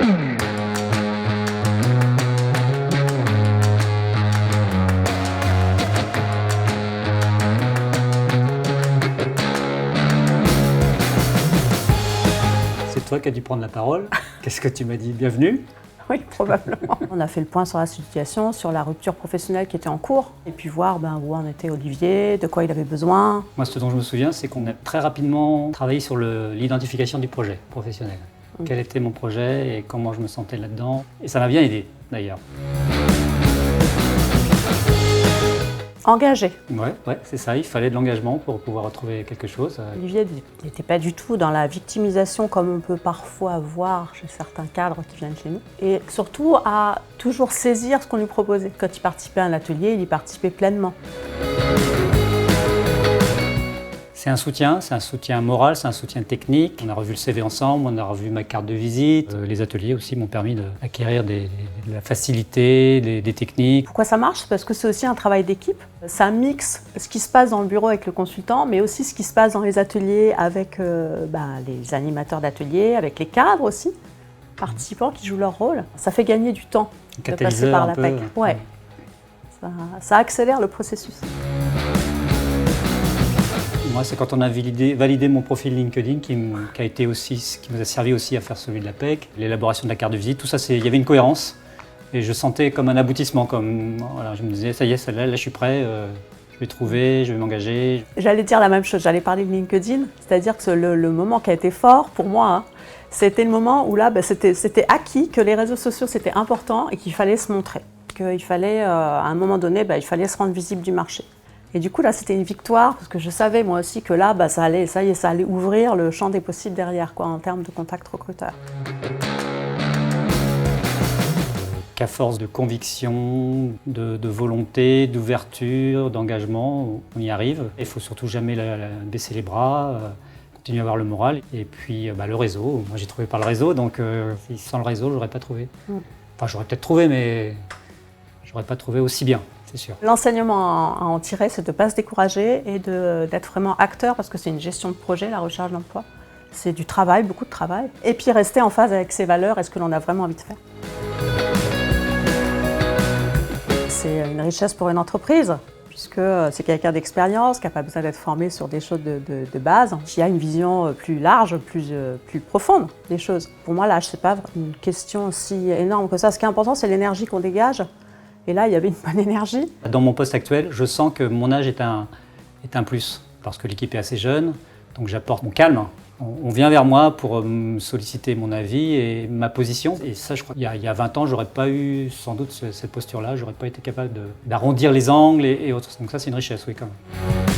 C'est toi qui as dû prendre la parole. Qu'est-ce que tu m'as dit? Bienvenue. Oui, probablement. On a fait le point sur la situation, sur la rupture professionnelle qui était en cours, et puis voir où en était Olivier, de quoi il avait besoin. Moi, ce dont je me souviens, c'est qu'on a très rapidement travaillé sur l'identification du projet professionnel. Quel était mon projet et comment je me sentais là-dedans. Et ça m'a bien aidé, d'ailleurs. Engagé. Ouais, c'est ça. Il fallait de l'engagement pour pouvoir retrouver quelque chose. Olivier n'était pas du tout dans la victimisation comme on peut parfois voir chez certains cadres qui viennent chez nous. Et surtout à toujours saisir ce qu'on lui proposait. Quand il participait à un atelier, il y participait pleinement. C'est un soutien moral, c'est un soutien technique. On a revu le CV ensemble, on a revu ma carte de visite. Les ateliers aussi m'ont permis d'acquérir de la facilité, des techniques. Pourquoi ça marche? Parce que c'est aussi un travail d'équipe. Ça mixe ce qui se passe dans le bureau avec le consultant, mais aussi ce qui se passe dans les ateliers avec les animateurs d'ateliers, avec les cadres aussi, participants qui jouent leur rôle. Ça fait gagner du temps de passer par la PEC. Ouais. Ça accélère le processus. Moi, c'est quand on a validé mon profil LinkedIn qui nous a servi aussi à faire celui de la PEC, l'élaboration de la carte de visite, tout ça, il y avait une cohérence et je sentais comme un aboutissement, je me disais ça y est, là je suis prêt, je vais trouver, je vais m'engager. J'allais dire la même chose, j'allais parler de LinkedIn, c'est-à-dire que le moment qui a été fort pour moi, c'était le moment où là, c'était acquis que les réseaux sociaux c'était important et qu'il fallait se montrer, qu'il fallait à un moment donné, il fallait se rendre visible du marché. Et du coup, là, c'était une victoire, parce que je savais, moi aussi, que là, ça allait ouvrir le champ des possibles derrière, en termes de contact recruteur. Qu'à force de conviction, de volonté, d'ouverture, d'engagement, on y arrive. Il ne faut surtout jamais baisser les bras, continuer à avoir le moral. Et puis, le réseau. Moi, j'ai trouvé par le réseau, donc sans le réseau, je n'aurais pas trouvé. Enfin, j'aurais peut-être trouvé, mais je n'aurais pas trouvé aussi bien. L'enseignement à en tirer, c'est de ne pas se décourager et d'être vraiment acteur, parce que c'est une gestion de projet, la recherche d'emploi. C'est du travail, beaucoup de travail. Et puis rester en phase avec ses valeurs et ce que l'on a vraiment envie de faire. C'est une richesse pour une entreprise, puisque c'est quelqu'un d'expérience, qui n'a pas besoin d'être formé sur des choses de base, qui a une vision plus large, plus profonde des choses. Pour moi, là, ce n'est pas une question si énorme que ça. Ce qui est important, c'est l'énergie qu'on dégage. Et là, il y avait une bonne énergie. Dans mon poste actuel, je sens que mon âge est un plus, parce que l'équipe est assez jeune, donc j'apporte mon calme. On vient vers moi pour me solliciter mon avis et ma position. Et ça, je crois, il y a 20 ans, j'aurais pas eu sans doute cette posture-là, j'aurais pas été capable d'arrondir les angles et autres. Donc ça, c'est une richesse, oui, quand même.